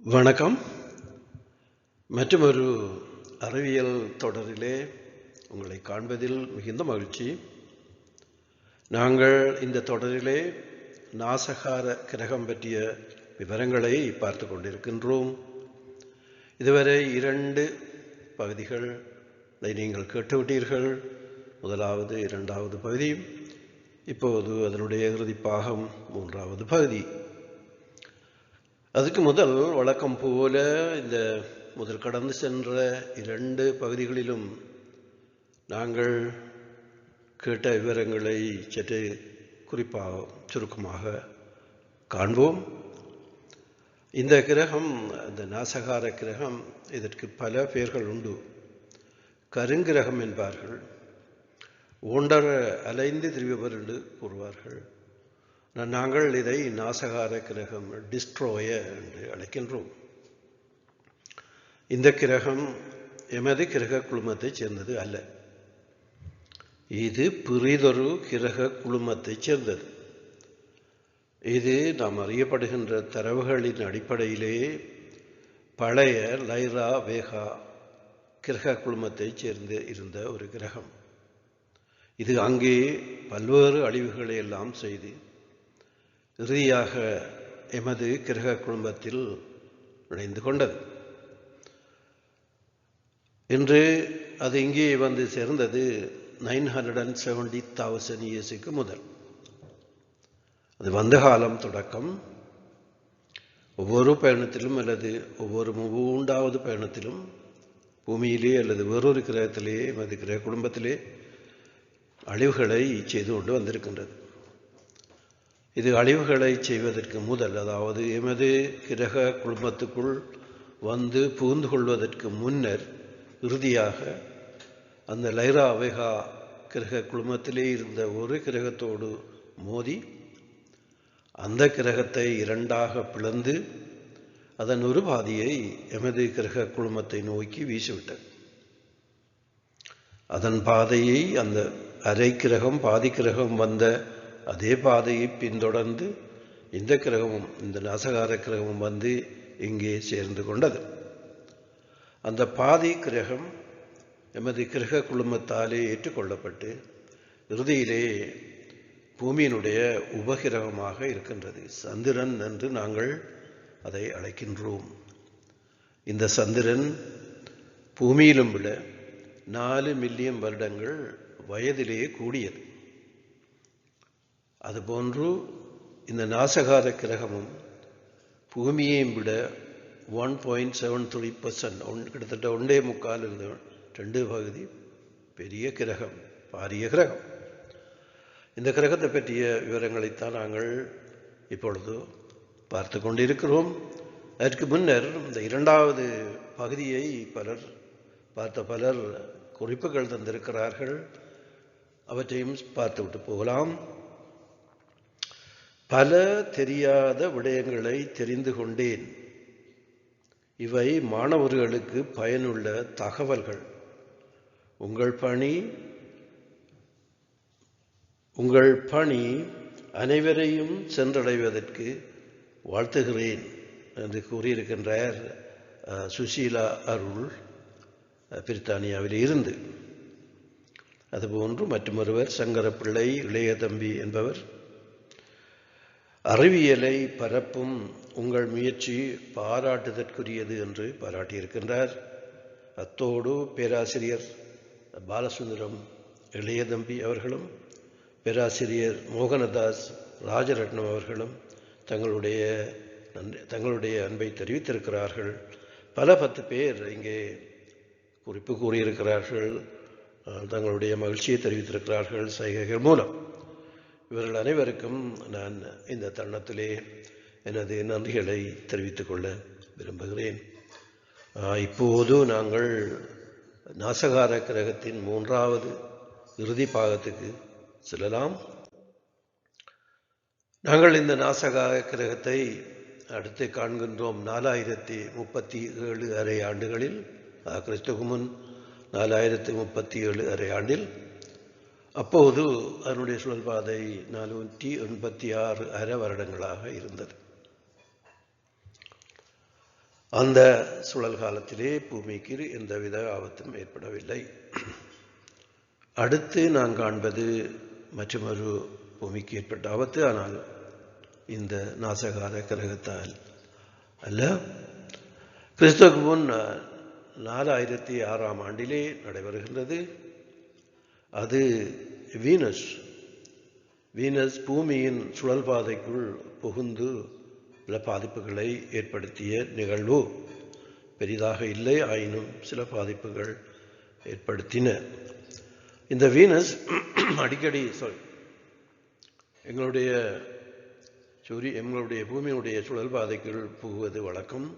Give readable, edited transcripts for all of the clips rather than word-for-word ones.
வணக்கம். மற்றுமொரு அறிவியல் தொடரிலே உங்களை காண்பதில் மிகுந்த மகிழ்ச்சி. நாங்கள் இந்த தொடரிலே நாசகார கிரகம் பற்றிய விவரங்களை பார்த்து கொண்டிருக்கின்றோம். இதுவரை 2 பகுதிகளை நீங்கள் கேட்டுவிட்டீர்கள். முதலாவது 2வது பகுதி, இப்போது அதனுடைய இறுதி பாகம் 3வது பகுதி. அதுக்கு முதல் வழக்கம் போல இந்த முதல் கடந்து சென்ற 2 பகுதிகளிலும் நாங்கள் கேட்ட விவரங்களை சற்று குறிப்பாக சுருக்கமாக காண்போம். இந்த கிரகம், இந்த நாசகார கிரகம், இதற்கு பல பெயர்கள் உண்டு. கருங்கிரகம் என்பார்கள், ஒன்றரை அலைந்து திரிபவர் என்று கூறுவார்கள். நாங்கள் இதை நாசகார கிரகம், டிஸ்ட்ரோயர் என்று அழைக்கின்றோம். இந்த கிரகம் எமது கிரக குழுமத்தைச் சேர்ந்தது அல்ல. இது பிறிதொரு கிரக குழுமத்தைச் சேர்ந்தது. இது நாம் அறியப்படுகின்ற தரவுகளின் அடிப்படையிலே பழைய லைரா வேகா கிரக குழுமத்தைச் சேர்ந்து இருந்த ஒரு கிரகம். இது அங்கே பல்வேறு அழிவுகளை எல்லாம் செய்து இறுதியாக எமது கிரக குழுமத்தில் நுழைந்து கொண்டது. இன்று அது இங்கே வந்து சேர்ந்தது 970,000 இயர்ஸுக்கு முதல். அது வந்த காலம் தொடக்கம் ஒவ்வொரு பயணத்திலும் அல்லது ஒவ்வொரு 3வது பயணத்திலும் பூமியிலே அல்லது வேறொரு கிரகத்திலே எமது கிரக குடும்பத்திலே அழிவுகளை செய்து கொண்டு வந்திருக்கின்றது. இது அழிவுகளை செய்வதற்கு முதல், அதாவது எமது கிரக குழுமத்துக்குள் வந்து புகுந்து கொள்வதற்கு முன்னர், இறுதியாக அந்த லைரா வேகா கிரக குழுமத்திலே இருந்த ஒரு கிரகத்தோடு மோதி அந்த கிரகத்தை 2ஆக பிளந்து அதன் ஒரு பாதியை எமது கிரக குழுமத்தை நோக்கி வீசிவிட்டது. அதன் பாதையை, அந்த அரை கிரகம் பாதி கிரகம் வந்த அதே பாதையை பின்தொடர்ந்து இந்த கிரகமும், இந்த நாசகார கிரகமும் வந்து இங்கே சேர்ந்து கொண்டது. அந்த பாதி கிரகம் எமது கிரக குழுமத்தாலே ஏற்றுக்கொள்ளப்பட்டு இறுதியிலே பூமியினுடைய உபகிரகமாக இருக்கின்றது. சந்திரன் என்று நாங்கள் அதை அழைக்கின்றோம். இந்த சந்திரன் பூமியிலும் விட 4 மில்லியன் வருடங்கள் வயதிலே கூடியது. அதுபோன்று இந்த நாசகார கிரகமும் பூமியையும் விட 1.73%, கிட்டத்தட்ட 1.25 2 பகுதி பெரிய கிரகம், பாரிய கிரகம். இந்த கிரகத்தை பற்றிய விவரங்களைத்தான் நாங்கள் இப்பொழுது பார்த்து கொண்டிருக்கிறோம். அதற்கு முன்னர் இந்த 2வது பகுதியை பலர் குறிப்புகள் தந்திருக்கிறார்கள். அவற்றையும் பார்த்துவிட்டு போகலாம். பல தெரியாத விடயங்களை தெரிந்து கொண்டேன். இவை மாணவர்களுக்கு பயனுள்ள தகவல்கள். உங்கள் பணி அனைவரையும் சென்றடைவதற்கு வாழ்த்துகிறேன் என்று கூறியிருக்கின்றார் சுசீலா அருள், பிரித்தானியாவில் இருந்து. அதுபோன்று மற்றொருவர் சங்கரப்பிள்ளை இளைய தம்பி என்பவர், அறிவியலை பரப்பும் உங்கள் முயற்சி பாராட்டுதற்குரியது என்று பாராட்டியிருக்கின்றார். அத்தோடு பேராசிரியர் பாலசுந்தரம் இளையதம்பி அவர்களும் பேராசிரியர் மோகனதாஸ் ராஜரட்னம் அவர்களும் தங்களுடைய அன்பை தெரிவித்திருக்கிறார்கள். பல 10 பேர் இங்கே குறிப்பு கூறியிருக்கிறார்கள், தங்களுடைய மகிழ்ச்சியை தெரிவித்திருக்கிறார்கள் சைகைகள் மூலம். இவர்கள் அனைவருக்கும் நான் இந்த தருணத்திலே எனது நன்றிகளை தெரிவித்துக் கொள்ள விரும்புகிறேன். இப்போது நாங்கள் நாசகார கிரகத்தின் 3வது இறுதி பாகத்துக்கு செல்லலாம். நாங்கள் இந்த நாசகார கிரகத்தை அடுத்து காண்கின்றோம் 4037 அரை ஆண்டுகளில், கிறிஸ்துவுக்கு முன் 4037 அரை ஆண்டில். அப்போது அதனுடைய சுழல் பாதை 486 அரை வருடங்களாக இருந்தது. அந்த சுழல் காலத்திலே பூமிக்கு எந்தவித ஆபத்தும் ஏற்படவில்லை. அடுத்து நான் காண்பது மற்றொரு பூமிக்கு ஏற்பட்ட ஆபத்து. ஆனால் இந்த நாசகார கிரகத்தால் அல்ல. கிறிஸ்துவுக்கு முன் 4006ஆம் ஆண்டிலே நடைபெறுகின்றது. அது வீனஸ் பூமியின் சுழல் பாதைக்குள் புகுந்து சில பாதிப்புகளை ஏற்படுத்திய நிகழ்வு. பெரிதாக இல்லை, ஆயினும் சில பாதிப்புகள் ஏற்படுத்தின. இந்த வீனஸ் அடிக்கடி எங்களுடைய பூமியினுடைய சுழல் பாதைக்குள் புகுவது வழக்கம்.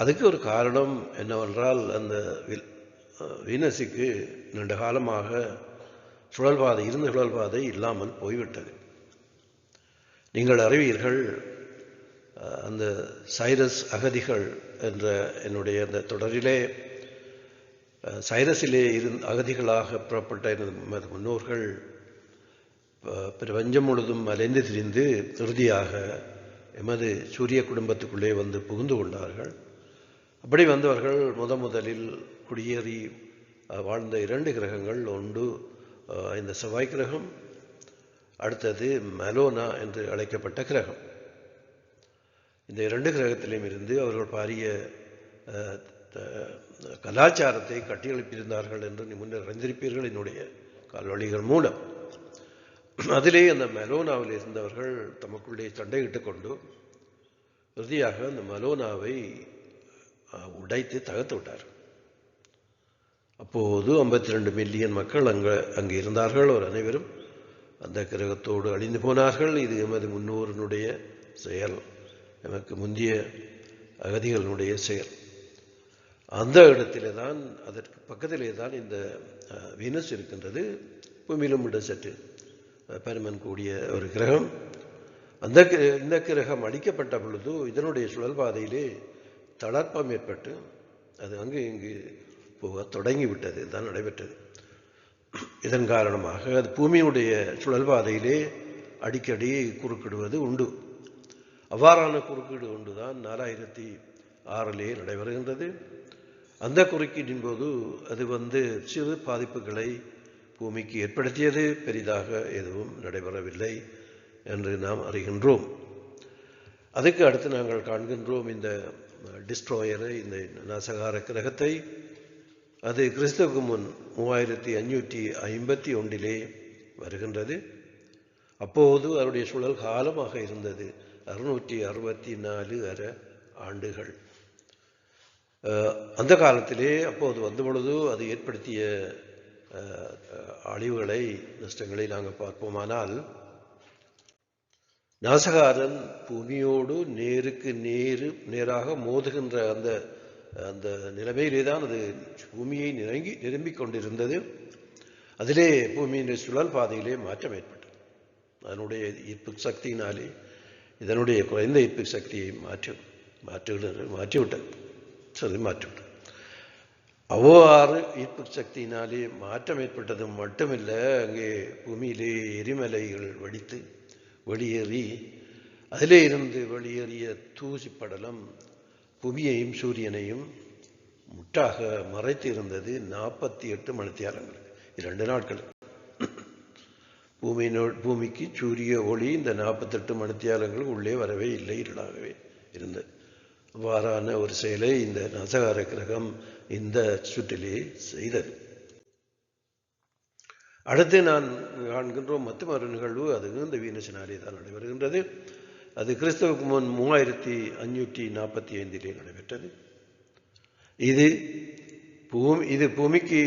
அதுக்கு ஒரு காரணம் என்னவென்றால், அந்த வீனஸுக்கு நீண்ட காலமாக இருந்த சுழல் பாதை இல்லாமல் போய்விட்டது. நீங்கள் அறிவீர்கள், அந்த சைரஸ் அகதிகள் என்ற என்னுடைய அந்த தொடரிலே சைரஸிலே அகதிகளாக புறப்பட்ட எனது முன்னோர்கள் பிரபஞ்சம் முழுதும் அலைந்து திரிந்து இறுதியாக எமது சூரிய குடும்பத்துக்குள்ளே வந்து புகுந்து கொண்டார்கள். அப்படி வந்தவர்கள் முதலில் குடியேறி வாழ்ந்த 2 கிரகங்கள். ஒன்று இந்த செவ்வாய் கிரகம், அடுத்தது மெலோனா என்று அழைக்கப்பட்ட கிரகம். இந்த 2 கிரகத்திலும் இருந்து அவர்கள் பாரிய கலாச்சாரத்தை கட்டியெழுப்பியிருந்தார்கள் என்று முன்னர் அறிந்திருப்பீர்கள் என்னுடைய கால்வழிகள் மூலம். அதிலே அந்த மெலோனாவில் இருந்தவர்கள் தமக்குள்ளே சண்டையிட்டுக் கொண்டு இறுதியாக அந்த மெலோனாவை உடைத்து தகர்த்து விட்டார்கள். அப்போது 52 மில்லியன் மக்கள் அங்கே இருந்தார்கள். அவர் அனைவரும் அந்த கிரகத்தோடு அழிந்து போனார்கள். இது எமது முன்னோரினுடைய செயல், எமக்கு முந்திய அகதிகளினுடைய செயல். அந்த இடத்திலே தான், அதற்கு பக்கத்திலே தான் இந்த வீனஸ் இருக்கின்றது. பூமியிலும் விட சற்று பருமன் கூடிய ஒரு கிரகம். இந்த கிரகம் அழிக்கப்பட்ட பொழுது இதனுடைய சுழல் பாதையிலே தளர்ப்பம் ஏற்பட்டு அது அங்கு இங்கு போக தொடங்கிவிட்டது தான் நடைபெற்றது. இதன் காரணமாக அது பூமியினுடைய சுழல் பாதையிலே அடிக்கடி குறுக்கிடுவது உண்டு. அவ்வாறான குறுக்கீடு ஒன்றுதான் 4006 நடைபெறுகின்றது. அந்த குறுக்கீட்டின் போது அது சிறு பாதிப்புகளை பூமிக்கு ஏற்படுத்தியது. பெரிதாக எதுவும் நடைபெறவில்லை என்று நாம் அறிகின்றோம். அதுக்கு அடுத்து நாங்கள் காண்கின்றோம் இந்த டிஸ்ட்ராயரை, இந்த நாசகார கிரகத்தை. அது கிறிஸ்துவுக்கு முன் 3551 வருகின்றது. அப்போது அவருடைய சுழல் காலமாக இருந்தது 664 ஆண்டுகள். அந்த காலத்திலே அப்போது வந்த பொழுது அது ஏற்படுத்திய அழிவுகளை, நஷ்டங்களை நாங்கள் பார்ப்போமானால், நாசகாரன் பூமியோடு நேராக மோதுகின்ற அந்த நிலைமையிலே தான் அது பூமியை நிரம்பிக் கொண்டிருந்தது. அதிலே பூமியின் சுழல் பாதையிலே மாற்றம் ஏற்பட்டது. அதனுடைய ஈர்ப்பு சக்தியினாலே இதனுடைய குறைந்த ஈர்ப்பு சக்தியை மாற்றிவிட்டது. அவ்வாறு ஈர்ப்பு சக்தியினாலே மாற்றம் ஏற்பட்டது மட்டுமில்லை, அங்கே பூமியிலே எரிமலைகள் வெடித்து வெளியேறி அதிலே இருந்து வெளியேறிய தூசி படலம் பூமியையும் சூரியனையும் முற்றாக மறைத்து இருந்தது 48 மணித்தியாலங்கள், 2 நாட்கள். பூமிக்கு சூரிய ஒளி இந்த 48 மணித்தியாலங்கள் உள்ளே வரவே இல்லை, இருளாகவே இருந்தது. அவ்வாறான ஒரு செயலை இந்த நாசகார கிரகம் இந்த சுற்றிலே செய்தது. அடுத்து நான் காண்கின்றோம் மற்றொரு நிகழ்வு. அது இந்த வீனஸினாலே தான் நடைபெறுகின்றது. அது கிறிஸ்துவுக்கு முன் 3545 நடைபெற்றது. இது பூமிக்கு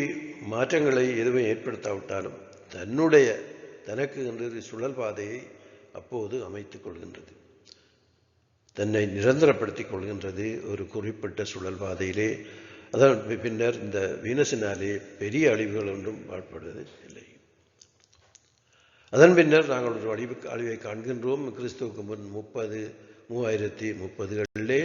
மாற்றங்களை எதுவும் ஏற்படுத்தாவிட்டாலும் தனக்கு என்று சுழல் பாதையை அப்போது அமைத்துக் கொள்கின்றது. தன்னை நிரந்தரப்படுத்திக் கொள்கின்றது ஒரு குறிப்பிட்ட சுழல் பாதையிலே. அதன் பின்னர் இந்த வீனஸினாலே பெரிய அழிவுகள் ஒன்றும் ஏற்படுவது இல்லை. அதன் பின்னர் நாங்கள் ஒரு அழிவை காண்கின்றோம். கிறிஸ்துவுக்கு முன் 3030களிலே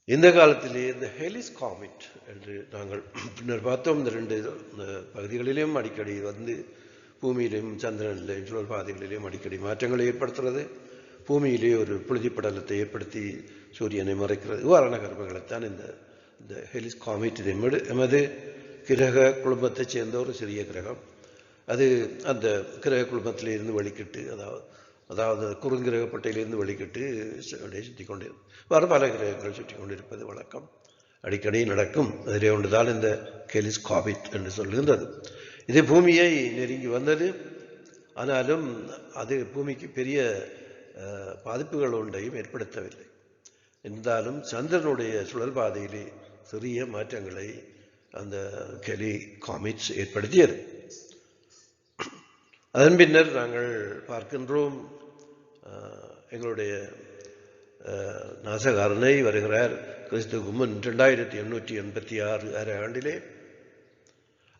இந்த காலத்திலே இந்த ஹெலிஸ் காமெட் என்று நாங்கள் பின்னர் பார்த்தோம். இந்த 2 பகுதிகளிலும் அடிக்கடி வந்து பூமியிலும் சந்திரனிலும் சுழல் பாதைகளிலும் அடிக்கடி மாற்றங்களை ஏற்படுத்துகிறது. பூமியிலே ஒரு புழுதி படலத்தை ஏற்படுத்தி சூரியனை மறைக்கிறது. இவ்வாறான கர்மங்களைத்தான் இந்த இந்த ஹெலிஸ் காமெட் எமது கிரக குழுமத்தைச் சேர்ந்த ஒரு சிறிய கிரகம். அது அந்த கிரக குழுமத்திலிருந்து வெளிக்கிட்டு அதாவது குறுங்கிரக பட்டையிலிருந்து வெளிக்கிட்டு சுற்றி கொண்டிருக்கும். வேறு பல கிரகங்கள் சுற்றி கொண்டிருப்பது வழக்கம், அடிக்கடி நடக்கும். அதிலே ஒன்றுதான் இந்த ஹெலிஸ் காமெட் என்று சொல்கின்றது. இது பூமியை நெருங்கி வந்தது. ஆனாலும் அது பூமிக்கு பெரிய பாதிப்புகள் ஒன்றையும் ஏற்படுத்தவில்லை. இருந்தாலும் சந்திரனுடைய சுழல் பாதையிலே சிறிய மாற்றங்களை அந்த ஹெலி காமெட்ஸ் ஏற்படுத்தியது. அதன் பின்னர் நாங்கள் பார்க்கின்றோம், எங்களுடைய நாசகாரனை வருகிறார் கிறிஸ்துவுக்கு முன் 2886 ஆண்டிலே.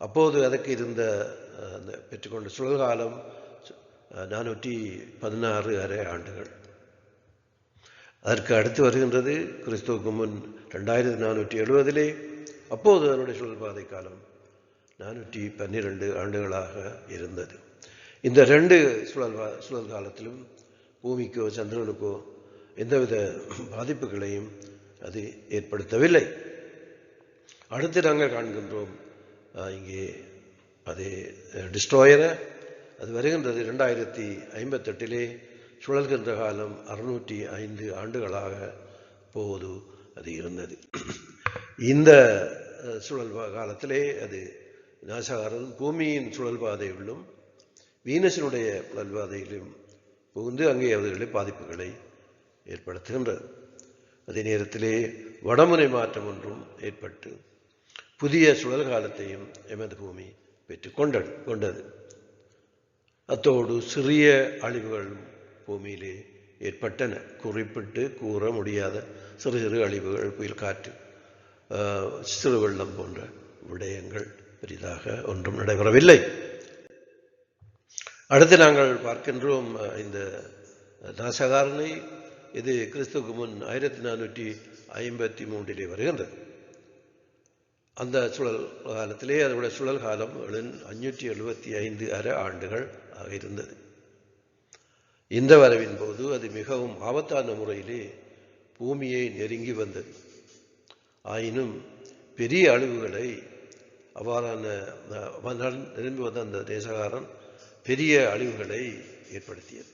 அப்போது அதற்கு இருந்த அந்த பெற்றுக்கொண்ட சுழல்காலம் 416 ஆண்டுகள். அதற்கு அடுத்து வருகின்றது கிறிஸ்துவுக்கு முன் 2470. அப்போது அதனுடைய சுழல்பாதை காலம் 412 ஆண்டுகளாக இருந்தது. இந்த 2 சுழல் காலத்திலும் பூமிக்கோ சந்திரனுக்கோ எந்தவித பாதிப்புகளையும் அது ஏற்படுத்தவில்லை. அடுத்து நாங்கள் காண்கின்றோம் இங்கே அதே டிஸ்ட்ராயரை. அது வருகின்றது 2058. சுழல்கின்ற காலம் 605 ஆண்டுகளாக போது அது இருந்தது. இந்த சுழல் காலத்திலே அது நாசகாரன் பூமியின் சுழல் பாதையிலும் வீனஸினுடைய சுழல் பாதையிலும் புகுந்து அங்கே அவர்களை பாதிப்புகளை ஏற்படுத்துகின்றது. அதே நேரத்திலே வடமுனை மாற்றம் ஒன்றும் ஏற்பட்டு புதிய சுழல் காலத்தையும் எமது பூமி கொண்டது. அத்தோடு சிறிய அழிவுகளும் பூமியிலே ஏற்பட்டன. குறிப்பிட்டு கூற முடியாத சிறு சிறு அழிவுகள், புயல் காற்று, சிறு வெள்ளம் போன்ற விடயங்கள் பெரிதாக ஒன்றும் நடைபெறவில்லை. அடுத்து நாங்கள் பார்க்கின்றோம் இந்த நாசகாரனை. இது கிறிஸ்துவுக்கு முன் 1453 வருகின்றது. அந்த சுழல் காலத்திலே அதனுடைய சுழல் காலம் 575 ஆண்டுகள் ஆக இருந்தது. இந்த வரவின் போது அது மிகவும் ஆபத்தான முறையிலே பூமியை நெருங்கி வந்தது. ஆயினும் பெரிய அழிவுகளை அவ்வாறான நிரம்பி வந்த அந்த தேசகாரன் பெரிய அழிவுகளை ஏற்படுத்தியது.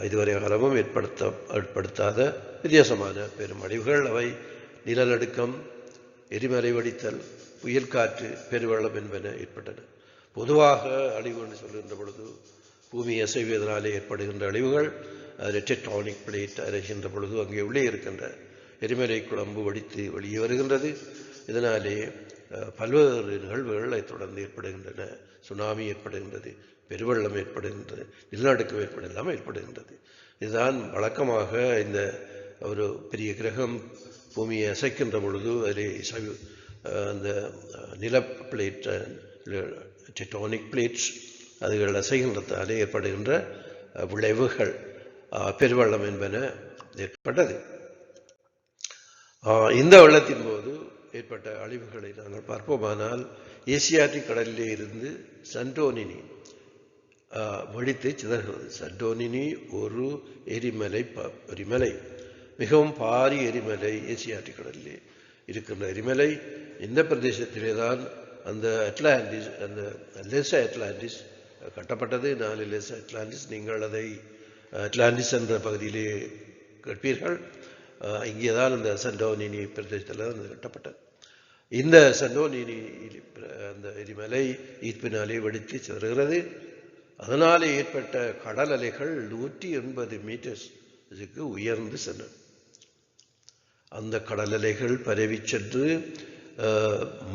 இதுவரை காலமும் ஏற்படுத்தாத வித்தியாசமான பெரும் அழிவுகள். அவை நிலநடுக்கம், எரிமலை வெடித்தல், புயல் காற்று, பெருவெள்ளம் என்பன ஏற்பட்டன. பொதுவாக அழிவு என்று சொல்கின்ற பொழுது பூமி அசைவதனாலே ஏற்படுகின்ற அழிவுகள், அதில் டெக்டானிக் பிளேட் அரைகின்ற பொழுது அங்கே உள்ளே இருக்கின்ற எரிமலை குழம்பு வெடித்து வெளியே வருகின்றது. இதனாலே பல்வேறு நிகழ்வுகள் அதை தொடர்ந்து ஏற்படுகின்றன. சுனாமி ஏற்படுகின்றது, பெருவெள்ளம் ஏற்படுகின்றது, நிலநடுக்கம் எல்லாம் ஏற்படுகின்றது. இதுதான் வழக்கமாக இந்த ஒரு பெரிய கிரகம் பூமியை அசைக்கின்ற பொழுது அதில் அந்த நில பிளேட், டெக்டானிக் பிளேட்ஸ் அதுகள் அசைகின்றதாலே ஏற்படுகின்ற விளைவுகள், பெருவெள்ளம் என்பன ஏற்பட்டது. இந்த வெள்ளத்தின் போது ஏற்பட்ட அழிவுகளை நாங்கள் பார்ப்போமானால், ஏசியாட்டிக் கடலிலே இருந்து சண்டோனினி வெடித்து சிதறுகிறது. சண்டோனினி ஒரு எரிமலை, மிகவும் பாரிய எரிமலை. ஏசியாட்டிக் கடலிலே இருக்கின்ற எரிமலை. இந்த பிரதேசத்திலே தான் அந்த அட்லாண்டிஸ், அந்த லெஸ் அட்லாண்டிஸ் கட்டப்பட்டது. 4 லெஸ் அட்லாண்டிஸ். நீங்கள் அதை அட்லாண்டிஸ் என்ற பகுதியிலே கேட்பீர்கள். இங்கேதான் இந்த சண்டோனினி பிரதேசத்தில் தான் கட்டப்பட்டது. இந்த சண்டோனினி அந்த எரிமலை ஈர்ப்பினாலே வெடித்து சிதறுகிறது. அதனாலே ஏற்பட்ட கடல் அலைகள் 180 மீட்டர்ஸுக்கு உயர்ந்து சென்றன. அந்த கடல் அலைகள் பரவி சென்று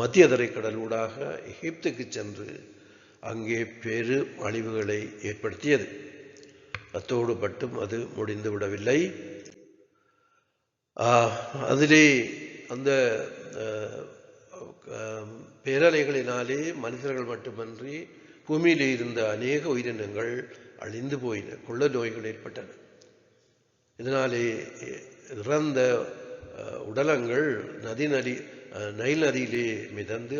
மத்திய தரைக்கடல் ஊடாக எகிப்துக்கு சென்று அங்கே பெரு அழிவுகளை ஏற்படுத்தியது. அத்தோடு மட்டும் அது முடிந்து விடவில்லை. அதிலே அந்த பேரலைகளினாலே மனிதர்கள் மட்டுமன்றி பூமியிலே இருந்த அநேக உயிரினங்கள் அழிந்து போயின. கொள்ள நோய்கள் ஏற்பட்டன. இதனாலே இறந்த உடலங்கள் நைல் நதியிலே மிதந்து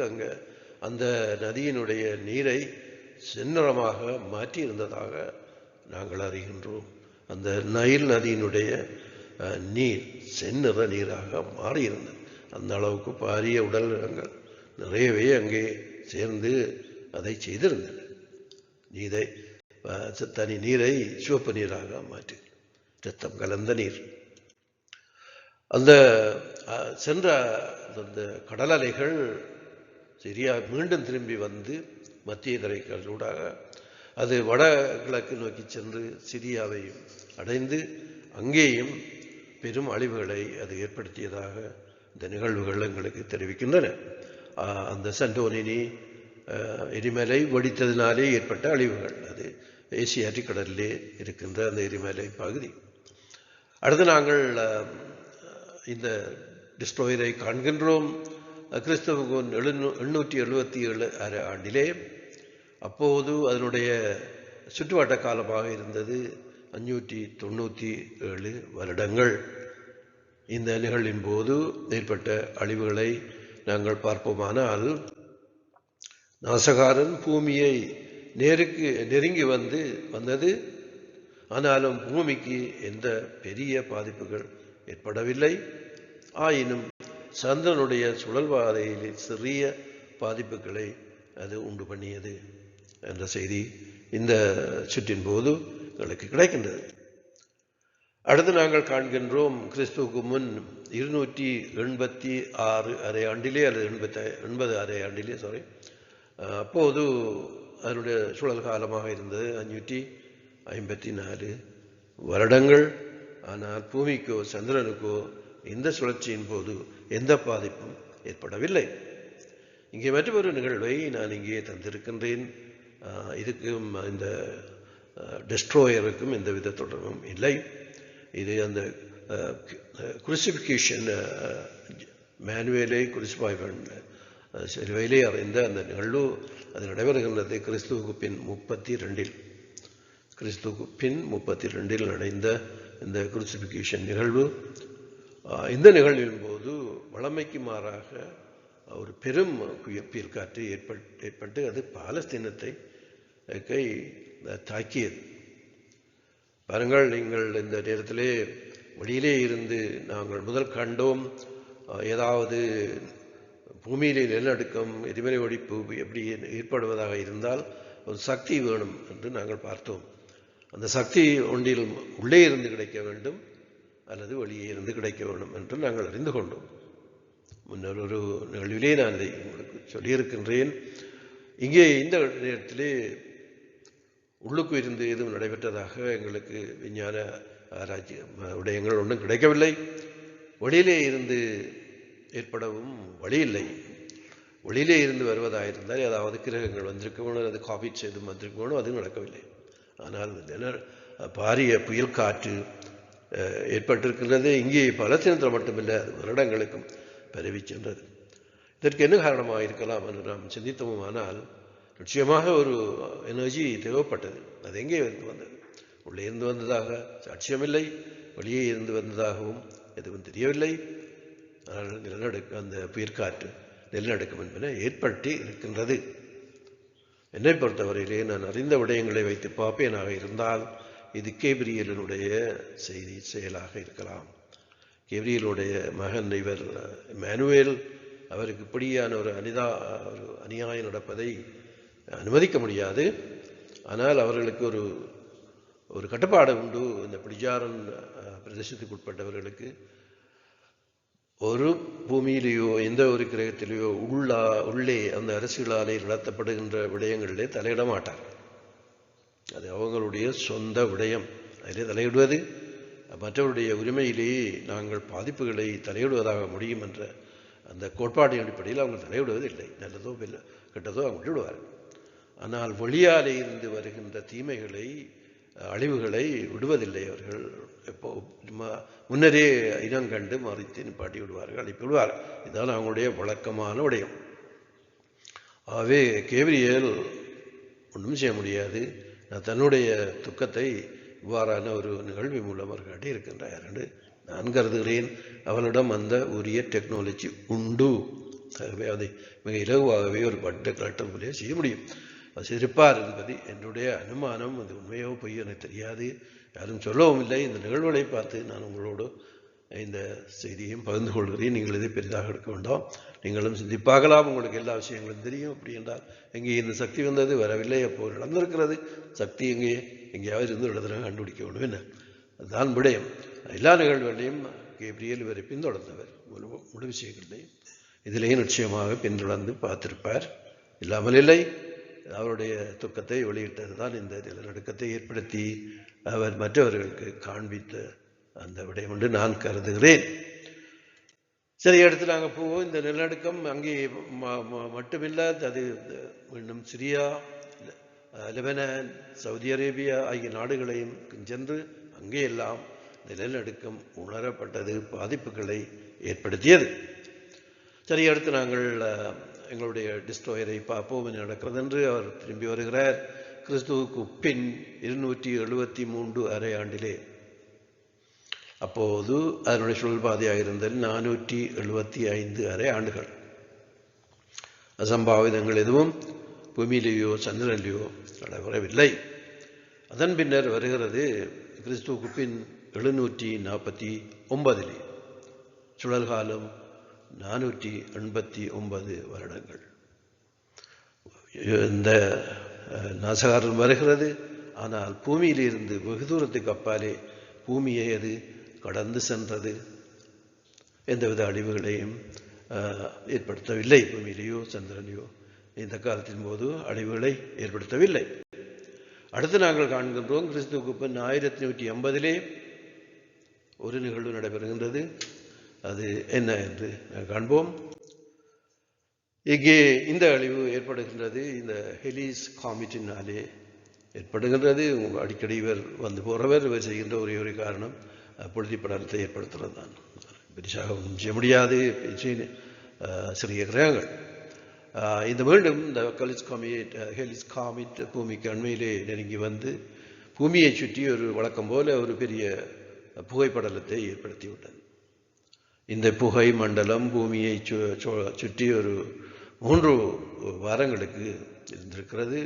அந்த நதியினுடைய நீரை செந்நிறமாக மாற்றி இருந்ததாக நாங்கள் அறிகின்றோம். அந்த நைல் நதியினுடைய நீர் செந்நிற நீராக மாறியிருந்தது. அந்த அளவுக்கு பாரிய உடல்கள் நிறையவே அங்கே சேர்ந்து அதை செய்திருந்தன. நீரை தனி நீரை சிவப்பு நீராக மாற்றி இரத்தம் கலந்த நீர். அந்த சென்ற அந்த கடல் அலைகள் சரியா மீண்டும் திரும்பி வந்து மத்திய தரைக்கடலூடாக அது வடகிழக்கு நோக்கி சென்று சிரியாவையும் அடைந்து அங்கேயும் பெரும் அழிவுகளை அது ஏற்படுத்தியதாக இந்த நிகழ்வுகள் எங்களுக்கு தெரிவிக்கின்றன. அந்த சண்டோனினி எரிமலை வெடித்ததினாலே ஏற்பட்ட அழிவுகள், அது ஏசியாட்டிக் கடலிலே இருக்கின்ற அந்த எரிமலை பகுதி. அடுத்து நாங்கள் இந்த டிஸ்ட்ரோயரை காண்கின்றோம். கிறிஸ்துவுக்கு 877 ஆண்டிலே. அப்போது அதனுடைய சுற்றுவட்ட காலமாக இருந்தது 597 வருடங்கள். இந்த நிகழ்வின் போது ஏற்பட்ட அழிவுகளை நாங்கள் பார்ப்போமானால், நாசகாரன் பூமியை நெருங்கி வந்தது. ஆனாலும் பூமிக்கு எந்த பெரிய பாதிப்புகள் ஏற்படவில்லை. ஆயினும் சந்திரனுடைய சுழல்பாதையில் சிறிய பாதிப்புகளை அது உண்டு பண்ணியது என்ற செய்தி இந்த சுற்றின் போது எங்களுக்கு கிடைக்கின்றது. அடுத்து நாங்கள் காண்கின்றோம், கிறிஸ்துவுக்கு முன் 286 அரை ஆண்டிலே அல்லது 80 அரை ஆண்டிலே அப்போது அதனுடைய சுழல் காலமாக இருந்தது 554 வருடங்கள். ஆனால் பூமிக்கோ சந்திரனுக்கோ இந்த சுழற்சியின் போது எந்த பாதிப்பும் ஏற்படவில்லை. இங்கே மற்றொரு நிகழ்வை நான் இங்கே தந்திருக்கின்றேன். இதுக்கும் இந்த டெஸ்ட்ரோயருக்கும் எந்தவித தொடர்பும் இல்லை. இது அந்த குருசிபிகேஷன் மேனுவேலை குருசிபாய் சிலுவையிலே அறைந்த அந்த நிகழ்வு அது நடைபெறுகின்றது கிறிஸ்துவுக்கு பின் 32 நடைந்த இந்த குருசிபிகேஷன் நிகழ்வு. இந்த நிகழ்வின் போது வழமைக்கு மாறாக ஒரு பெரும் புயல் காற்று ஏற்பட்டு அது பாலஸ்தீனத்தை தாக்கியது. பாருங்கள், நீங்கள் இந்த நேரத்திலே வெளியிலே இருந்து நாங்கள் முதல் கண்டோம், ஏதாவது பூமியிலே நிலநடுக்கம் எரிமலை வெடிப்பு எப்படி ஏற்படுவதாக இருந்தால் ஒரு சக்தி வேணும் என்று நாங்கள் பார்த்தோம். அந்த சக்தி ஒன்றில் உள்ளே இருந்து கிடைக்க வேண்டும் அல்லது வெளியே இருந்து கிடைக்க வேண்டும் என்று நாங்கள் அறிந்து கொண்டோம். முன்னர் ஒரு நிகழ்விலே நான் இதை உங்களுக்கு சொல்லியிருக்கின்றேன். இங்கே இந்த நேரத்திலே உள்ளுக்கு இருந்து எதுவும் நடைபெற்றதாக எங்களுக்கு விஞ்ஞான ஆராய்ச்சி விடயங்கள் ஒன்றும் கிடைக்கவில்லை. வெளியிலே இருந்து ஏற்படவும் வழி இல்லை. வெளியிலே இருந்து வருவதாக இருந்தால் ஏதாவது கிரகங்கள் வந்திருக்க வேணும், அல்லது காபீட் செய்து வந்திருக்க வேணும், அதுவும் நடக்கவில்லை. ஆனால் பாரிய புயல் காற்று ஏற்பட்டிருக்கின்றது. இங்கே பலஸ்தீனத்தில் மட்டுமில்லை, அது வருடங்களுக்கும் பரவி சென்றது. இதற்கு என்ன காரணமாக இருக்கலாம் என்று நாம் சிந்தித்தோமானால், நிச்சயமாக ஒரு எனர்ஜி தேவைப்பட்டது. அது எங்கே இருந்து வந்தது? உள்ளே இருந்து வந்ததாக சாட்சியமில்லை, வெளியே இருந்து வந்ததாகவும் எதுவும் தெரியவில்லை. ஆனால் அந்த புயற்காற்று நிலநடுக்கம் என்பன ஏற்பட்டு இருக்கின்றது. என்னை பொறுத்தவரையிலே நான் அறிந்த விடயங்களை வைத்து பார்ப்பேனாக இருந்தால் இது கேப்ரியலினுடைய செயலாக இருக்கலாம். கேப்ரியலுடைய மகன் இவர் மேனுவேல், அவருக்கு இப்படியான ஒரு அநியாயம் நடப்பதை அனுமதிக்க முடியாது. ஆனால் அவர்களுக்கு ஒரு கட்டுப்பாடு உண்டு. இந்த பிடிஜாரன் பிரதேசத்துக்கு உட்பட்டவர்களுக்கு ஒரு பூமியிலேயோ எந்த ஒரு கிரகத்திலேயோ உள்ளே அந்த அரசுகளாலே நடத்தப்படுகின்ற விடயங்களிலே தலையிட மாட்டார். அது அவங்களுடைய சொந்த விடயம். அதிலே தலையிடுவது மற்றவருடைய உரிமையிலேயே நாங்கள் பாதிப்புகளை தலையிடுவதாக முடியும் என்ற அந்த கோட்பாட்டின் அடிப்படையில் அவங்க தலையிடுவதில்லை. நல்லதோ கெட்டதோ அவங்க விடுவார். ஆனால் வெளியாலே இருந்து வருகின்ற தீமைகளை அழிவுகளை விடுவதில்லை. அவர்கள் எப்போ முன்னரே இனங்கண்டு மறித்து நிப்பாட்டி விடுவார்கள், அனுப்பி விடுவார்கள். இதுதான் அவங்களுடைய வழக்கமான விடயம். ஆகவே கேப்ரியல் ஒன்றும் செய்ய முடியாது. தன்னுடைய துக்கத்தை இவ்வாறான ஒரு நிகழ்வு மூலம் அவர் காட்டி இருக்கின்றார் என்று நான் கருதுகிறேன். அவனிடம் அந்த உரிய டெக்னாலஜி உண்டு. ஆகவே அதை மிக இலகுவாகவே ஒரு பட்ட கலெக்டர் போலே செய்ய முடியும். அது இருப்பார் என்பது என்னுடைய அனுமானம். அது உண்மையோ பொய்யோ எனக்கு தெரியாது. யாரும் சொல்லவும் இல்லை. இந்த நிகழ்வுகளை பார்த்து நான் உங்களோடு இந்த செய்தியையும் பகிர்ந்து கொள்கிறேன். நீங்கள் இதை பெரிதாக எடுக்க வேண்டாம். நீங்களும் சிந்திப்பாகலாம். உங்களுக்கு எல்லா விஷயங்களும் தெரியும். அப்படி என்றால் எங்கே இந்த சக்தி வந்தது? வரவில்லை. அப்போ நடந்திருக்கிறது. சக்தி எங்கேயாவது இருந்து இடத்துல கண்டுபிடிக்க வேண்டும். என்ன அதுதான் விடயம். எல்லா நிகழ்வுகளையும் கேப்ரியல் இவரை பின்தொடர்ந்தவர். முழு விஷயங்களையும் இதிலேயே நிச்சயமாக பின்தொடர்ந்து பார்த்திருப்பார். இல்லாமல் இல்லை. அவருடைய துக்கத்தை வெளியிட்டது தான் இந்த நிலநடுக்கத்தை ஏற்படுத்தி அவர் மற்றவர்களுக்கு காண்பித்த அந்த விடயம் என்று நான் கருதுகிறேன். சரி, அடுத்து நாங்கள் போவோம். இந்த நிலநடுக்கம் அங்கே மட்டுமில்லை, அது இன்னும் சிரியா, லெபனான், சவுதி அரேபியா ஆகிய நாடுகளையும் சென்று அங்கே எல்லாம் நிலநடுக்கம் உணரப்பட்டது, பாதிப்புகளை ஏற்படுத்தியது. சரி, அடுத்து நாங்கள் எங்களுடைய டிஸ்ட்ராயரை பார்ப்போம் என்ன நடக்கிறது என்று. அவர் திரும்பி வருகிறார். கிறிஸ்துவுக்கு பின் 273 அரை ஆண்டிலே, அப்போது அதனுடைய சுழல்பாதையாக இருந்தது 475 அரை ஆண்டுகள். அசம்பாவிதங்கள் எதுவும் பூமியிலேயோ சந்திரனிலேயோ நடைபெறவில்லை. அதன் பின்னர் வருகிறது கிறிஸ்துவுக்கு பின் 749 சுழல்காலம் 489 வருடங்கள். இந்த நாசகாரம் வருகிறது. ஆனால் பூமியிலிருந்து வெகு தூரத்துக்கு அப்பாலே பூமியை அது கடந்து சென்றது. எந்தவித அழிவுகளையும் ஏற்படுத்தவில்லை. பூமியிலேயோ சந்திரனையோ இந்த காலத்தின் போது அழிவுகளை ஏற்படுத்தவில்லை. அடுத்து நாங்கள் காண்கின்றோம் கிறிஸ்துவுக்கு பின் 1180 ஒரு நிகழ்வு நடைபெறுகின்றது. அது என்ன என்று காண்போம். இங்கே இந்த அழிவு ஏற்படுகின்றது இந்த ஹெலிஸ் காமிட்டினாலே ஏற்படுகின்றது. அடிக்கடி இவர் வந்து போகிறவர். இவர் செய்கின்ற ஒரே ஒரு காரணம் பொழுதி படலத்தை ஏற்படுத்துறது தான். பெரிசாக ஒன்றும் செய்ய முடியாது. சிறிய கிரகங்கள் இந்த மீண்டும் இந்த ஹெலிஸ் காமிட் பூமிக்கு அண்மையிலே நெருங்கி வந்து பூமியை சுற்றி ஒரு வழக்கம் போல ஒரு பெரிய புகைப்படலத்தை ஏற்படுத்திவிட்டது. இந்த புகை மண்டலம் பூமியை சுற்றி ஒரு 3 வாரங்களுக்கு இருந்திருக்கிறது.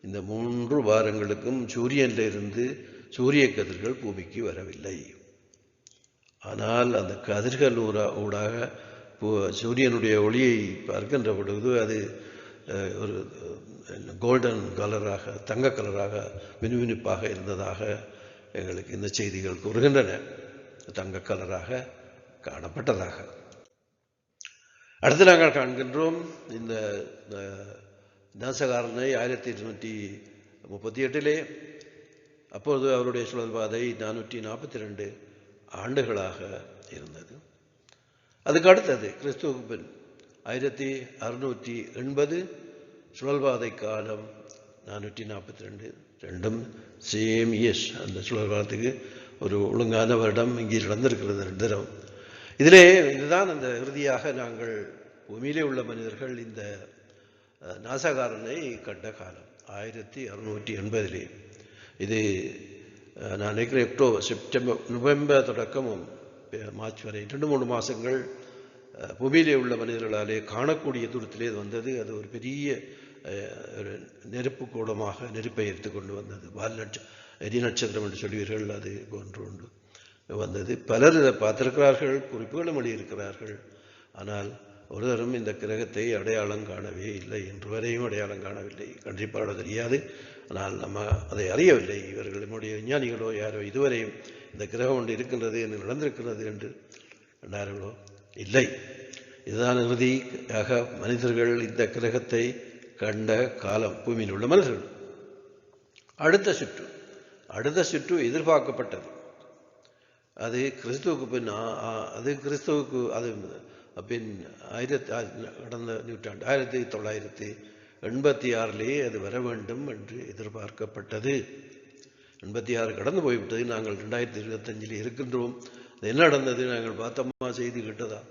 இந்த 3 வாரங்களுக்கும் சூரியனிலிருந்து சூரிய கதிர்கள் பூமிக்கு வரவில்லை. ஆனால் அந்த கதிர்கள் ஊடாக சூரியனுடைய ஒளியை பார்க்கின்ற பொழுது அது ஒரு கோல்டன் கலராக, தங்க கலராக, மினுமினுப்பாக இருந்ததாக எங்களுக்கு இந்த செய்திகள் கூறுகின்றன. தங்க கலராக காணப்பட்டதாக. அடுத்து நாங்கள் காண்கின்றோம் இந்த நாசகாரனை 1838 அப்போது அவருடைய சுழல் பாதை 442 ஆண்டுகளாக இருந்தது. அதுக்கு அடுத்தது கிறிஸ்துவுக்கு பின் 1680 சுழல்பாதை காலம் 442, ரெண்டும் சேம் இயர்ஸ். அந்த சுழல்பாதத்துக்கு ஒரு ஒழுங்கான வருடம் இங்கே நடந்திருக்கிறது 2 தரம். இதிலே இதுதான் அந்த இறுதியாக நாங்கள் பூமியிலே உள்ள மனிதர்கள் இந்த நாசகாரனை கண்ட காலம் 1680. இது நான் நினைக்கிறேன் செப்டம்பர், நவம்பர் தொடக்கமும் மார்ச் வரை 2-3 மாதங்கள் பூமியிலே உள்ள மனிதர்களாலே காணக்கூடிய தூரத்திலே இது வந்தது. அது ஒரு பெரிய ஒரு நெருப்பு கூடமாக நெருப்பை எடுத்துக்கொண்டு வந்தது. எரி நட்சத்திரம் என்று சொல்வீர்கள், அது போன்று ஒன்று வந்தது. பலர் இதை பார்த்திருக்கிறார்கள், குறிப்புகளும் எழுதியிருக்கிறார்கள். ஆனால் ஒருவரும் இந்த கிரகத்தை அடையாளம் காணவே இல்லை. இன்று வரையும் அடையாளம் காணவில்லை. கண்டிப்பாக தெரியாது. ஆனால் நம்ம அதை அறியவில்லை. இவர்கள் நம்முடைய விஞ்ஞானிகளோ யாரோ இதுவரையும் இந்த கிரகம் ஒன்று இருக்கின்றது என்று நடந்திருக்கிறது என்று கண்டார்களோ இல்லை. இதுதான் இறுதியாக மனிதர்கள் இந்த கிரகத்தை கண்ட காலம், பூமியில் உள்ள மனிதர்கள். அடுத்த சுற்று எதிர்பார்க்கப்பட்டது. அது கிறிஸ்துவுக்கு பின் பின் கடந்த நூற்றாண்டு 1986 அது வர வேண்டும் என்று எதிர்பார்க்கப்பட்டது. 86 கடந்து போய்விட்டது. நாங்கள் 2025 இருக்கின்றோம். அது என்ன நடந்தது, நாங்கள் பார்த்தோமா, செய்தி கிட்டதா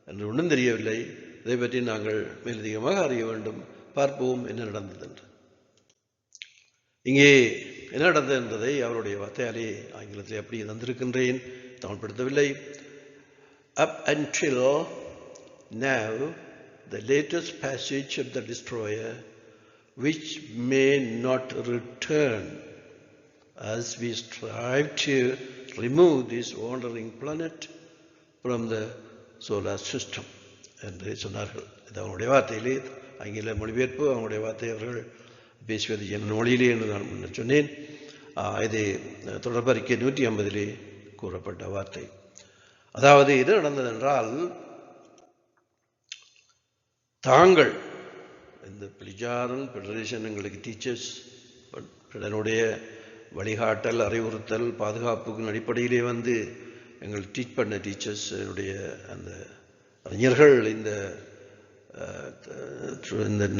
என்று ஒன்றும் தெரியவில்லை. இதை பற்றி நாங்கள் மேலதிகமாக அறிய வேண்டும். பார்ப்போம் என்ன நடந்தது என்று. இங்கே என்ன நடந்தது என்பதை அவருடைய வார்த்தையாலே ஆங்கிலத்தில் அப்படி தந்திருக்கின்றேன், தமிழ்படுத்தவில்லை. Up until now, the latest passage of the destroyer, which may not return as we strive to remove this wandering planet from the solar system என்று சொன்னார்கள். இது அவங்களுடைய வார்த்தையிலே, ஆங்கில மொழிபெயர்ப்பு அவங்களுடைய வார்த்தை, அவர்கள் பேசுவது என் மொழியிலே என்று நான் முன்னர் சொன்னேன். இது தொடர்பறிக்கை 150 கூறப்பட்ட வார்த்தை. அதாவது இது நடந்ததென்றால், தாங்கள் இந்த பிளிஜாரன் ஃபெடரேஷன் எங்களுக்கு டீச்சர்ஸ் அதனுடைய வழிகாட்டல், அறிவுறுத்தல், பாதுகாப்புக்கு அடிப்படையிலே வந்து எங்கள் டீச் பண்ண டீச்சர்ஸ், அந்த அறிஞர்கள் இந்த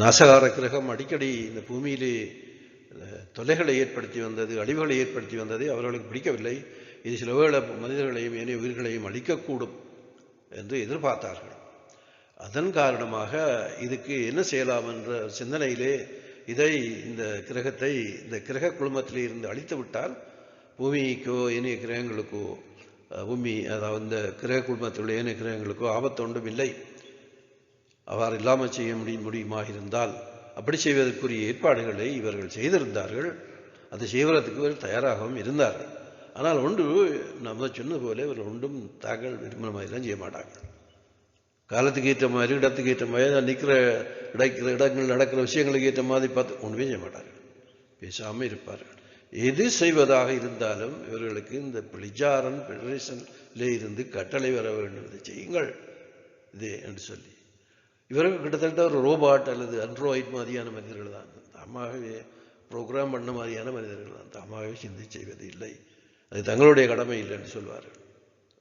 நாசகார கிரகம் அடிக்கடி இந்த பூமியிலே தொல்லைகளை ஏற்படுத்தி வந்தது, அழிவுகளை ஏற்படுத்தி வந்தது அவர்களுக்கு பிடிக்கவில்லை. இது சில வேளை மனிதர்களையும் ஏனைய உயிர்களையும் அழிக்கக்கூடும் என்று எதிர்பார்த்தார்கள். அதன் காரணமாக இதுக்கு என்ன செய்யலாம் என்ற சிந்தனையிலே இதை இந்த கிரகத்தை இந்த கிரக குழுமத்திலே இருந்து அழித்து விட்டால் பூமிக்கோ ஏனைய கிரகங்களுக்கோ பூமி அதாவது இந்த கிரக குழுமத்தில் உள்ள ஏனைய கிரகங்களுக்கோ ஆபத்து ஒன்றும் இல்லை. அவ்வாறு இல்லாமல் செய்ய முடியுமாக இருந்தால் அப்படி செய்வதற்குரிய ஏற்பாடுகளை இவர்கள் செய்திருந்தார்கள். அதை செய்வதற்கு இவர்கள் தயாராகவும் இருந்தார்கள். ஆனால் ஒன்று நம்ம சொன்னது போல இவர்கள் ஒன்றும் தாங்கள் விரும்பின மாதிரிலாம் செய்ய மாட்டார்கள். காலத்துக்கு ஏற்ற மாதிரி, இடத்துக்கு ஏற்ற மாதிரி, இடங்கள் நடக்கிற விஷயங்களுக்கு ஏற்ற மாதிரி பார்த்து ஒன்றுமே செய்ய மாட்டார்கள். பேசாமல் இருப்பார்கள். எது செய்வதாக இருந்தாலும் இவர்களுக்கு இந்த பிளிஜாரன் ஃபெடரேஷனிலே இருந்து கட்டளை வர வேண்டும், இதை செய்யுங்கள் இது என்று சொல்லி. இவர்கள் கிட்டத்தட்ட ஒரு ரோபாட் அல்லது அண்ட்ராய்ட் மாதிரியான மனிதர்கள் தான். தாமாகவே ப்ரோக்ராம் பண்ண மாதிரியான மனிதர்கள் தான். தாமாகவே சிந்தி செய்வது இல்லை. அது தங்களுடைய கடமை இல்லை என்று சொல்வார்கள்.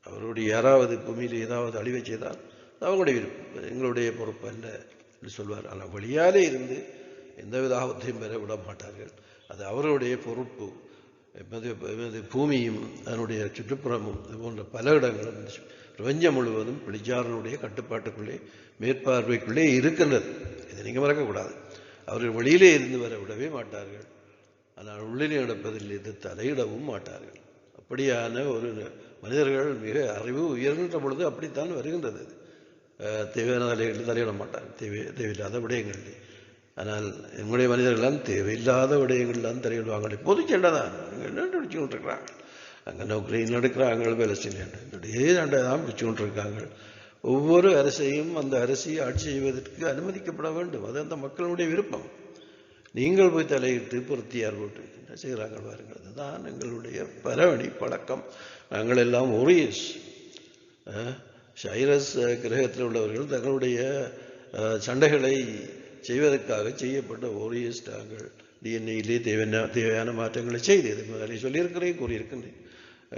அவருடைய யாராவது பூமியில் ஏதாவது அழிவை செய்தால் அவங்களுடைய விருப்பம், எங்களுடைய பொறுப்பு அல்ல என்று சொல்வார். ஆனால் வழியாலே இருந்து எந்தவித ஆபத்தையும் பெற விட மாட்டார்கள். அது அவர்களுடைய பொறுப்பு. பூமியும் அதனுடைய சுற்றுப்புறமும் இது போன்ற பல இடங்களும் பிரபஞ்சம் முழுவதும் பிளிஜாரனுடைய கட்டுப்பாட்டுக்குள்ளே, மேற்பார்வைக்குள்ளே இருக்கின்றது. இதை நீங்கள் மறக்கக்கூடாது. அவர்கள் வெளியிலே இருந்து வர விடவே மாட்டார்கள். ஆனால் உள்ளே நடப்பதில் இது தலையிடவும் மாட்டார்கள். அப்படியான ஒரு மனிதர்கள் மிக அறிவு உயர்கின்ற பொழுது அப்படித்தான் வருகின்றது. தேவையான தலையிட மாட்டார்கள், தேவையில்லாத விடயங்களில். ஆனால் எங்களுடைய மனிதர்கள்லாம் தேவையில்லாத விடயங்கள்லாம் தலையிடுவாங்க. பொது சண்டை தான் என்ன பிடிச்சு கொண்டிருக்கிறாங்க. அங்கே உக்ரைன் நடக்கிறாங்க, பேலஸ்தீனிய சண்டை தான் பிடிச்சு கொண்டிருக்காங்க. ஒவ்வொரு அரசையும் அந்த அரசை ஆட்சி செய்வதற்கு அனுமதிக்கப்பட வேண்டும். அது அந்த மக்களுடைய விருப்பம். நீங்கள் போய் தலையிட்டு பொருத்தியார் போட்டு என்ன செய்கிறாங்க பாருங்கள். அதுதான் எங்களுடைய பரவணி பழக்கம். நாங்கள் எல்லாம் ஓரியஸ். சைரஸ் கிரகத்தில் உள்ளவர்கள் தங்களுடைய சண்டைகளை செய்வதற்காக செய்யப்பட்ட ஓரியஸ். நாங்கள் டிஎன்ஏயிலே தேவையான மாற்றங்களை செய்து இது முதலே சொல்லியிருக்கிறேன், கூறியிருக்கின்றேன்.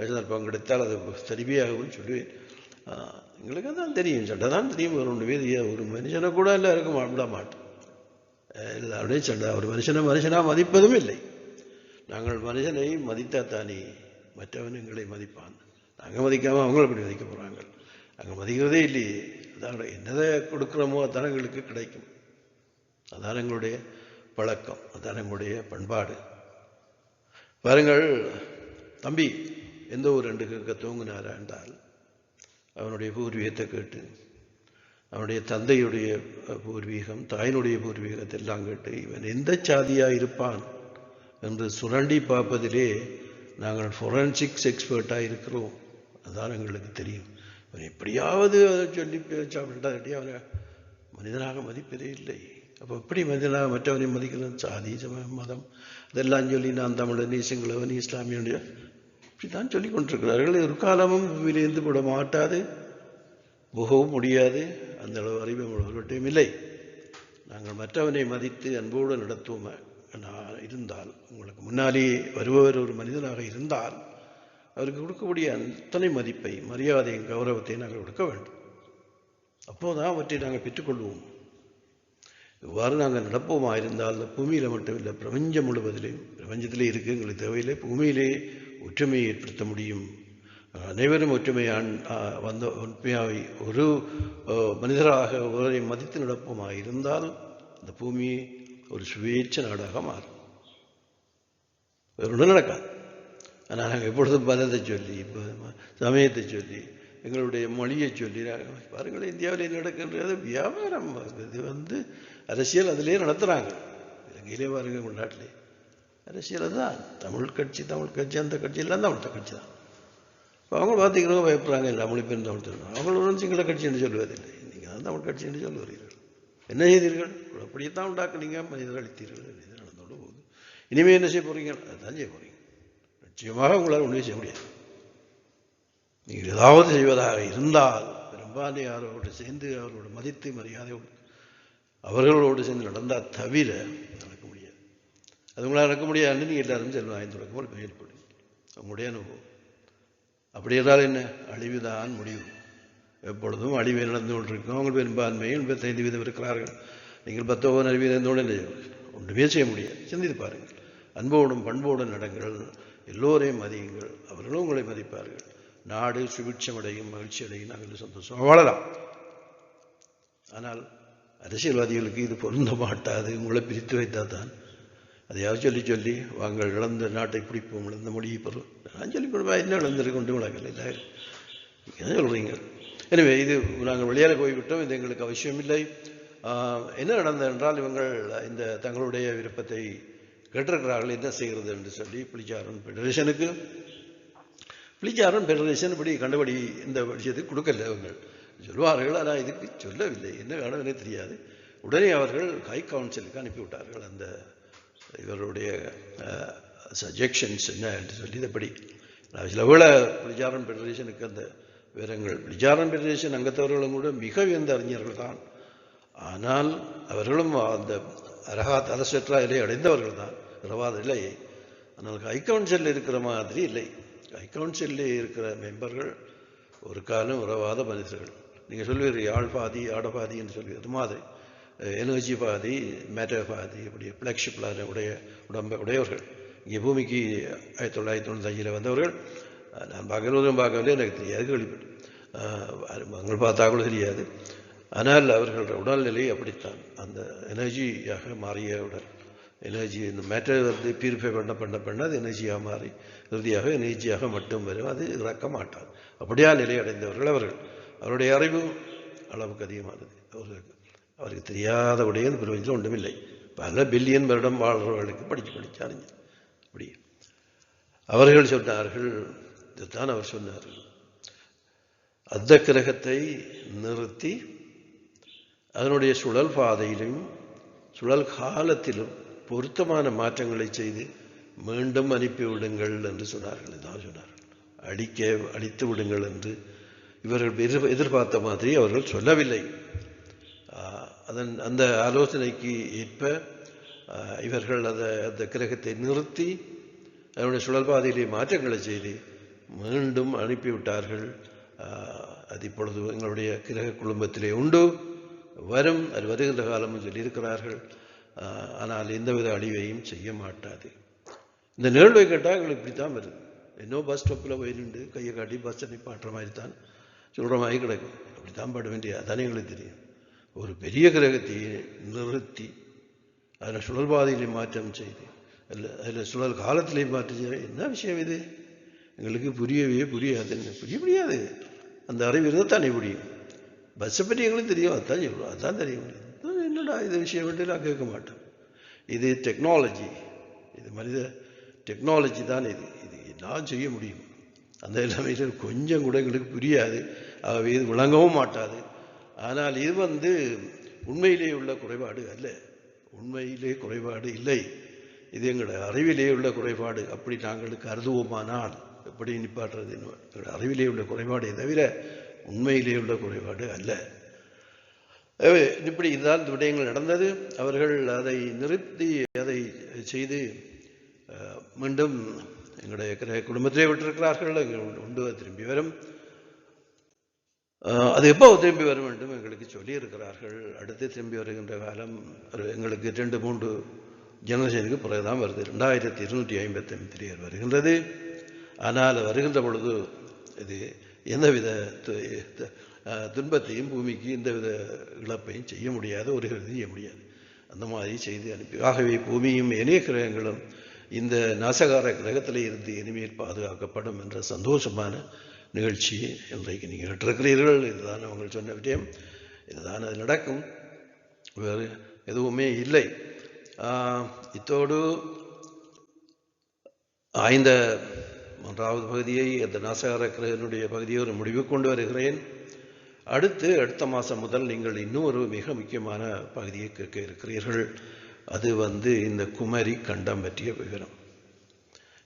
சந்தர்ப்பம் கிடைத்தால் அது சரிவியாகவும் சொல்லுவேன். எங்களுக்கு தான் தெரியும், சண்டை தான் தெரியும். ஒரு மனுஷனை கூட எல்லாருக்கும் விட மாட்டோம். எல்லாருடைய சண்டை. ஒரு மனுஷனாக மதிப்பதும் இல்லை. நாங்கள் மனுஷனை மதித்தாத்தானே மற்றவன் எங்களை மதிப்பான். நாங்கள் மதிக்காமல் அவங்கள அப்படி மதிக்க போகிறாங்க. நாங்கள் மதிக்கிறதே இல்லையே. அதான் என்னதை கொடுக்குறோமோ அதான் எங்களுக்கு கிடைக்கும். அதான் எங்களுடைய பழக்கம், அதான் எங்களுடைய பண்பாடு. பாருங்கள், தம்பி எந்த ஒரு 2 கேட்க தூங்கினாரா என்றால் அவனுடைய பூர்வீகத்தை கேட்டு, அவனுடைய தந்தையுடைய பூர்வீகம், தாயினுடைய பூர்வீகத்தை எல்லாம் கேட்டு இவன் எந்த சாதியாக இருப்பான் என்று சுரண்டி பார்ப்பதிலே நாங்கள் ஃபொரன்சிக்ஸ் எக்ஸ்பர்ட்டாக இருக்கிறோம். அதுதான் எங்களுக்கு தெரியும். அவன் எப்படியாவது அதை சொல்லி சாப்பிட்டாட்டி அவனை மனிதனாக மதிப்பதே இல்லை. அப்போ எப்படி மனிதனாக மற்றவனை மதிக்கிறது? சாதி, மதம் அதெல்லாம் சொல்லி நான் தமிழன், சிங்களவன், இஸ்லாமியனுடைய இப்படி தான் சொல்லி கொண்டிருக்கிறார்கள். ஒரு காலமும் பூமியிலிருந்து விட மாட்டாது, போகவும் முடியாது. அந்த அளவு அறிவு அவர்கள்ட்டையும் இல்லை. நாங்கள் மற்றவனை மதித்து அன்போடு நடத்துவோம் இருந்தால், உங்களுக்கு முன்னாலே வருபவர் ஒரு மனிதனாக இருந்தால் அவருக்கு கொடுக்கக்கூடிய அத்தனை மதிப்பை, மரியாதையும் கௌரவத்தையும் நாங்கள் கொடுக்க வேண்டும். அப்போதான் அவற்றை நாங்கள் பெற்றுக்கொள்வோம். இவ்வாறு நாங்கள் நடப்போமா இருந்தால் பூமியில் மட்டும் இல்லை, பிரபஞ்சம் முழுவதிலேயும், பிரபஞ்சத்திலே இருக்கு எங்களுக்கு தேவையில்லை, பூமியிலே ஒற்றுமையை ஏற்படுத்த முடியும். அனைவரும் ஒற்றுமையாக ஒரு மனிதராக ஒருவரை மதித்து நடப்போமா இருந்தால் அந்த பூமி ஒரு சுவேட்ச நாடாக மாறும். வேறு ஒன்றும் நடக்காது. ஆனால் நாங்கள் எப்பொழுதும் பதத்தை சொல்லி, இப்போ சமயத்தை சொல்லி, எங்களுடைய மொழியை சொல்லி, பாருங்கள் இந்தியாவிலே நடக்கின்றது வியாபாரம். இது அரசியல் அதிலே நடத்துகிறாங்க. இலங்கையிலே பாருங்கள், உள்நாட்டிலே அரசியல் தான் தமிழ் கட்சி அந்த கட்சி எல்லாம் தமிழ் கட்சி தான். இப்போ அவங்க பார்த்தீங்கன்னா பயப்படுறாங்க, இல்லை தமிழ் பேர் தமிழ் தெரியும், அவங்களும் சிங்கள கட்சி என்று சொல்வதில்லை, நீங்கள் தான் தமிழ் கட்சி என்று சொல்லுவீர்கள். என்ன செய்தீர்கள்? அப்படித்தான் உண்டாக்குனீங்க, மனிதர்கள் அளித்தீர்கள், இது நடந்தோடு போகுது. இனிமேல் என்ன செய்ய போகிறீங்க? அதுதான் செய்ய போகிறீங்க. நிச்சயமாக உங்களால் ஒன்றுமே செய்ய முடியாது. நீங்கள் ஏதாவது செய்வதாக இருந்தால் பெரும்பான்மையாரோடு சேர்ந்து அவரோட மதித்து மரியாதையோடு அவர்களோடு சேர்ந்து நடந்தால் தவிர நடக்க முடியாது. அது உங்களால் நடக்க முடியாதுன்னு நீங்கள் எல்லாரும் செல்வம் வாய்ந்து தொடக்கம் பெயர்ப்படும் உங்களுடைய அனுபவம். அப்படி என்றால் என்ன? அழிவுதான் முடிவு. எப்பொழுதும் அழிவை நடந்து கொண்டிருக்கும். அவங்க பெரும்பான்மை 85% இருக்கிறார்கள். நீங்கள் 10 ஒன்றுமே செய்ய முடியாது. சிந்தித்து பாருங்கள். அன்போடும் பண்போடும் நடங்கள், எல்லோரையும் மதியுங்கள், அவர்களும் உங்களை மதிப்பார்கள். நாடு சுபிட்சமடையும், மகிழ்ச்சி அடையும், நாங்கள் சந்தோஷம் வாழலாம். ஆனால் அரசியல்வாதிகளுக்கு இது பொருந்த மாட்டாது. உங்களை பிரித்து வைத்தால் தான் அதையாவது சொல்லி வாங்கள் இழந்த நாட்டை பிடிப்போம், இழந்த மொழியை பெறும் நான் சொல்லி கொடுப்பா. என்ன இழந்திருக்கு கொண்டு விளக்கல இல்லை என்ன சொல்கிறீங்க? எனவே இது நாங்கள் வெளியால் போய்விட்டோம், இது எங்களுக்கு அவசியமில்லை. என்ன நடந்தது என்றால் இவங்கள் இந்த தங்களுடைய விருப்பத்தை கேட்டிருக்கிறார்கள், என்ன செய்கிறது என்று சொல்லி பிளிச்சாரன் ஃபெடரேஷன் இப்படி கண்டபடி இந்த விஷயத்துக்கு கொடுக்கல. அவங்கள் சொல்வார்கள், ஆனால் இதுக்கு சொல்லவில்லை. என்ன காரணமே தெரியாது. உடனே அவர்கள் ஹை கவுன்சிலுக்கு அனுப்பிவிட்டார்கள் அந்த இவருடைய சஜெக்ஷன்ஸ் என்ன என்று சொல்லி. இதைப்படி சில வேளை பிளிச்சாரன் ஃபெடரேஷனுக்கு அந்த விவரங்கள், பிளிச்சாரன் ஃபெடரேஷன் அங்கத்தவர்களும் கூட மிக உயர்ந்த அறிஞர்கள் தான். ஆனால் அவர்களும் அந்த அரசற்ற நிலையை அடைந்தவர்கள் தான், இரவாத நிலையை. ஆனால் ஹை கவுன்சிலில் இருக்கிற மாதிரி இல்லை. ஹை கவுன்சிலில் இருக்கிற மெம்பர்கள் ஒரு காலம் உறவாத மனிதர்கள். நீங்கள் சொல்வீர்கள் ஆள் பாதி ஆடபாதி என்று சொல்வீர்கள். அது மாதிரி எனர்ஜி பாதி மேட்டர் பாதி இப்படி ஃப்ளாக்ஷிப்பில் உடையவர்கள். இங்கே பூமிக்கு 1995 வந்தவர்கள். நான் பார்க்கவில்லை, எனக்கு தெரியாது, கேள்விப்பட்டு அவங்கள் பார்த்தா கூட தெரியாது. ஆனால் அவர்களோட உடல்நிலை அப்படித்தான். அந்த எனர்ஜியாக மாறிய உடல் எனர்ஜி, இந்த மேட்டர் வந்து பியூரிஃபை பண்ண அது எனர்ஜியாக மாறி இறுதியாக எனர்ஜியாக மட்டும் வரும், அது இறக்க மாட்டாது. அப்படியா நிலை அடைந்தவர்கள் அவர்கள். அவருடைய அறிவு அளவுக்கு அதிகமானது. அவருக்கு தெரியாத உடைய பிரபஞ்சம் ஒன்றுமில்லை. பல பில்லியன் வருடம் வாழ்றவர்களுக்கு படித்து அறிஞர். அப்படி அவர்கள் சொன்னார்கள், இதுதான் அவர் சொன்னார்கள், அந்த கிரகத்தை நிறுத்தி அதனுடைய சுழல் பாதையிலும் சுழல் காலத்திலும் பொருத்தமான மாற்றங்களை செய்து மீண்டும் அனுப்பிவிடுங்கள் என்று சொன்னார்கள். இதான் சொன்னார்கள், அடித்து விடுங்கள் என்று இவர்கள் எதிர்பார்த்த மாதிரி அவர்கள் சொல்லவில்லை. அந்த ஆலோசனைக்கு ஏற்ப இவர்கள் அந்த கிரகத்தை நிறுத்தி அதனுடைய சுழல்பாதையிலே மாற்றங்களை செய்து மீண்டும் அனுப்பிவிட்டார்கள். அது இப்பொழுது எங்களுடைய கிரக குடும்பத்திலே உண்டு, வரும், அது வருகின்ற காலமும் சொல்லியிருக்கிறார்கள். ஆனால் எந்தவித அழிவையும் செய்ய மாட்டாது. இந்த நிகழ்வை கேட்டால் எங்களுக்கு இப்படித்தான் வருது. இன்னும் பஸ் ஸ்டாப்பில் போய் நின்று கையை காட்டி பஸ்ஸை நிப்பாட்டுற மாதிரி தான் சொல்கிற மாதிரி கிடக்கும். அப்படித்தான் பட வேண்டிய அதானே எங்களுக்கு தெரியும். ஒரு பெரிய கிரகத்தை நிறுத்தி அதில் சுழல்பாதையிலே மாற்றம் செய்து அதில் சுழல் காலத்திலே மாற்றம் செய்ய என்ன விஷயம் இது? எங்களுக்கு புரியவே புரியாது. புரிய முடியாது. அந்த அறிவு இருந்தால் புரியும். பஸ்ஸை பற்றி எங்களுக்கு தெரியும், அதுதான் சொல்லுவோம், அதுதான் தெரியும். என்னடா இது விஷயம் வேண்டிய நான் கேட்க மாட்டேன். இது டெக்னாலஜி, இது மனித டெக்னாலஜி தான். இது நான் செய்ய முடியும். அந்த எல்லாமே கொஞ்சம் கூட எங்களுக்கு புரியாது, ஆகவே இது விளங்கவும் மாட்டாது. ஆனால் இது வந்து உண்மையிலே உள்ள குறைபாடு அல்ல, உண்மையிலே குறைபாடு இல்லை, இது எங்களுடைய அறிவிலே உள்ள குறைபாடு. அப்படி நாங்கள் கருதுவோமானால் எப்படி நிப்பாட்டுறது? எங்களுடைய அறிவிலே உள்ள குறைபாடை தவிர உண்மையிலே உள்ள குறைபாடு அல்ல. இப்படி இதுதான் இந்த விடயங்கள் நடந்தது. அவர்கள் அதை நிறுத்தி அதை செய்து மீண்டும் எங்களுடைய குடும்பத்திலே விட்டிருக்கிறார்கள். உண்டு திரும்பி வரும். அது எப்போ திரும்பி வர வேண்டும் எங்களுக்கு சொல்லியிருக்கிறார்கள். அடுத்து திரும்பி வருகின்ற காலம் எங்களுக்கு 2-3 ஜெனரேஷனுக்கு பிறகுதான் வருது. 2255 வருகின்றது. ஆனால் வருகின்ற பொழுது இது எந்தவித துன்பத்தையும் பூமிக்கு எந்தவித இழப்பையும் செய்ய முடியாது, ஒரு செய்ய முடியாது. அந்த மாதிரி செய்து அனுப்பி, ஆகவே பூமியும் இணைய கிரகங்களும் இந்த நாசகார கிரகத்தில் இருந்து இனிமேல் பாதுகாக்கப்படும் என்ற சந்தோஷமான நிகழ்ச்சி இன்றைக்கு நீங்கள் கேட்டிருக்கிறீர்கள். இதுதான் அவங்க சொன்ன விடயம், இதுதான் அது நடக்கும், வேறு எதுவுமே இல்லை. இத்தோடு ஆய்ந்த 3வது பகுதியை அந்த நாசகார கிரகனுடைய பகுதியை ஒரு முடிவு கொண்டு வருகிறேன். அடுத்த மாதம் முதல் நீங்கள் இன்னும் ஒரு மிக முக்கியமான பகுதியை கேட்க இருக்கிறீர்கள். அது இந்த குமரி கண்டம் பற்றிய விவரம்.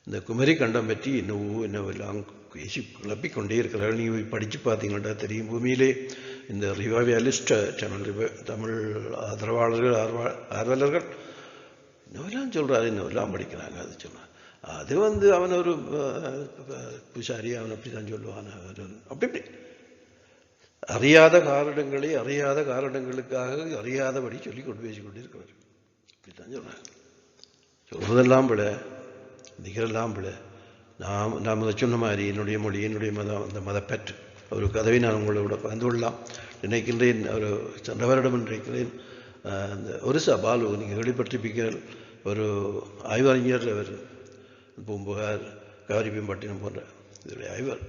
இந்த குமரி கண்டம் பற்றி என்னவெல்லாம் பேசி குழப்பிக்கொண்டே இருக்கிறார்கள். நீங்கள் படித்து பார்த்தீங்கன்னா தெரியும். பூமியிலே இந்த ரிவைவலிஸ்ட் தமிழ் ஆர்வலர்கள் இன்னும் சொல்கிறாரு, இன்னும் படிக்கிறாங்க. அது சொன்னார், அது அவன் ஒரு பூசாரி, அவன் அப்படி தான் சொல்லுவான். அப்படி அறியாத காரணங்களுக்காக அறியாதபடி சொல்லி கொண்டு பேசி கொண்டு இருக்கிறார். அப்படித்தான் சொல்கிறாங்க. சொல்றதெல்லாம் பிழை, நிகரெல்லாம் பிழை. நாம் சொன்ன மாதிரி என்னுடைய மொழி, என்னுடைய மதம், அந்த மதப்பற்று ஒரு கதவை நான் உங்களோட பகிர்ந்து கொள்ளலாம் நினைக்கின்றேன். ஒரு சென்ற வருடம் நினைக்கிறேன், அந்த ஒரு பாலு நீங்கள் வெளிப்பட்டிருப்பீர்கள், ஒரு ஆய்வறிஞர், அவர் பூம்புகார், காவிரிப்பட்டினம் போன்ற இதனுடைய ஆய்வர்.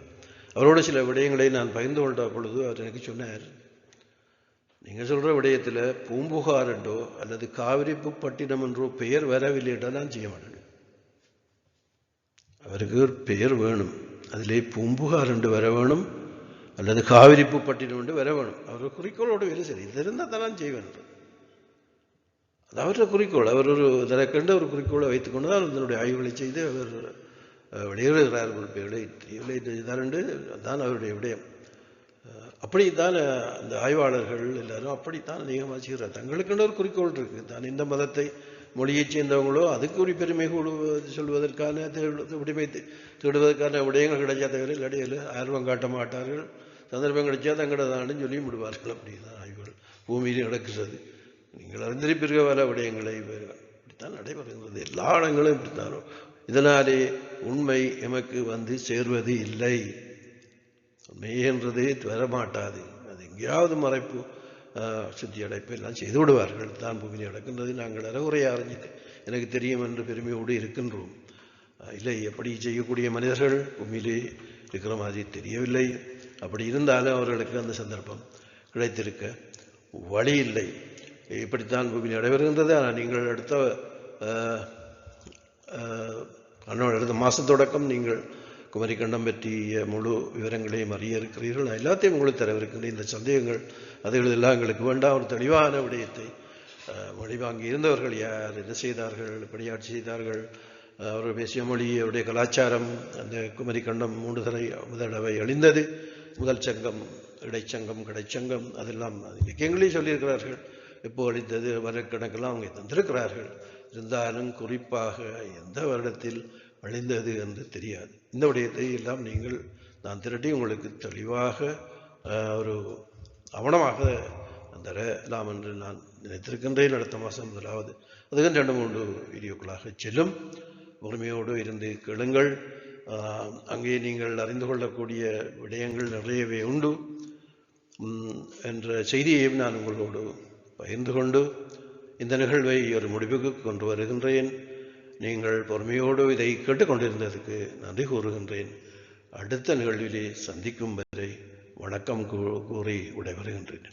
அவரோட சில விடயங்களை நான் பகிர்ந்து கொண்ட பொழுது அவர் எனக்கு சொன்னார், நீங்கள் சொல்கிற விடயத்தில் பூம்புகார் என்றோ அல்லது காவிரிப்பட்டினம் என்றோ பெயர் வரவில்லை என்றால் நான் செய்ய மாட்டேன். அவருக்கு ஒரு பெயர் வேணும், அதிலே பூம்புகார் என்று வர வேணும் அல்லது காவிரிப்பட்டினம் என்று வர வேணும். அவர் குறிக்கோளோடு வேலை சரி, இது இருந்தால் தான் நான் செய்வேன். அது அவருடைய குறிக்கோள். அவர் ஒரு தனக்கண்ட ஒரு குறிக்கோளை வைத்துக்கொண்டு தான் அதனுடைய ஆய்வுகளை செய்து அவர் வெளியேறுகிறார். தெரியவில்லை தான் அவருடைய விடயம். அப்படித்தான் அந்த ஆய்வாளர்கள் எல்லாரும் அப்படித்தான் அதிகமாக செய்கிறார். தங்களுக்கென்ற ஒரு குறிக்கோள் இருக்குது. தான் இந்த மதத்தை மொழியைச் சேர்ந்தவங்களோ அதுக்கு ஒரு பெருமை சொல்வதற்கான உரிமை தேடுவதற்கான விடயங்கள் கிடைச்சா தவிர இல்லாடியில் ஆர்வம் காட்ட மாட்டார்கள். சந்தர்ப்பம் கிடைச்சா தங்கடதான்னு சொல்லி விடுவார்கள். அப்படிதான் ஆய்வுகள் பூமியில் நடக்கிறது. நீங்கள் அறிந்திருப்பீர்கள் பல விடயங்களை. இப்படித்தான் நடைபெறுகிறது. எல்லா இடங்களும் இப்படித்தானோ. இதனாலே உண்மை எமக்கு சேர்வது இல்லை. உண்மை என்றது வரமாட்டாது. அது எங்கேயாவது மறைப்பு, சுத்தி அடைப்பு எல்லாம் செய்து விடுவார்கள். தான் பூமியில் நடக்கின்றது, நாங்கள் அறகுறையாக அறிஞ்சிட்டு எனக்கு தெரியும் என்று பெருமையோடு இருக்கின்றோம். இல்லை, எப்படி செய்யக்கூடிய மனிதர்கள் பூமியிலே இருக்கிற மாதிரி தெரியவில்லை. அப்படி இருந்தாலும் அவர்களுக்கு அந்த சந்தர்ப்பம் கிடைத்திருக்க வழி இல்லை. இப்படித்தான் பூமியில் நடைபெறுகின்றது. ஆனால் நீங்கள் அடுத்த மாத தொடக்கம் நீங்கள் குமரி கண்டம் பற்றிய முழு விவரங்களையும் அறிய இருக்கிறீர்கள். நான் எல்லாத்தையும் உங்களுக்கு தரவிருக்கின்றேன். இந்த சந்தேகங்கள் அதுகளெல்லாம் எங்களுக்கு வேண்டாம். ஒரு தெளிவான விடயத்தை மொழி வாங்கி இருந்தவர்கள் யார், என்ன செய்தார்கள், எப்படி ஆட்சி செய்தார்கள், அவர்கள் பேசிய மொழி, அவருடைய கலாச்சாரம். அந்த குமரி கண்டம் 3 தடவை அழிந்தது. முதல் சங்கம், இடைச்சங்கம், கடைச்சங்கம், அதெல்லாம் இலக்கியங்களையும் சொல்லியிருக்கிறார்கள். எப்போ அழித்தது வருடக்கணக்கெல்லாம் அவங்க தந்திருக்கிறார்கள். இருந்தாலும் குறிப்பாக எந்த வருடத்தில் அழிந்தது என்று தெரியாது. இந்த விடயத்தை எல்லாம் நான் திரட்டி உங்களுக்கு தெளிவாக ஒரு ஆவணமாக தரலாம் என்று நான் நினைத்திருக்கின்றேன். அடுத்த மாதம் முதலாவது அதுக்கு 2-3 வீடியோக்களாக செல்லும். பொறுமையோடு இருந்து கேளுங்கள். அங்கே நீங்கள் அறிந்து கொள்ளக்கூடிய விடயங்கள் நிறையவே உண்டு என்ற செய்தியையும் நான் உங்களோடு பகிர்ந்து கொண்டு இந்த நிகழ்வை ஒரு முடிவுக்கு கொண்டு வருகின்றேன். நீங்கள் பொறுமையோடு இதை கேட்டுக்கொண்டிருந்ததுக்கு நன்றி கூறுகின்றேன். அடுத்த நிகழ்விலே சந்திக்கும் வரை வணக்கம் கூறி விடைபெறுகின்றேன்.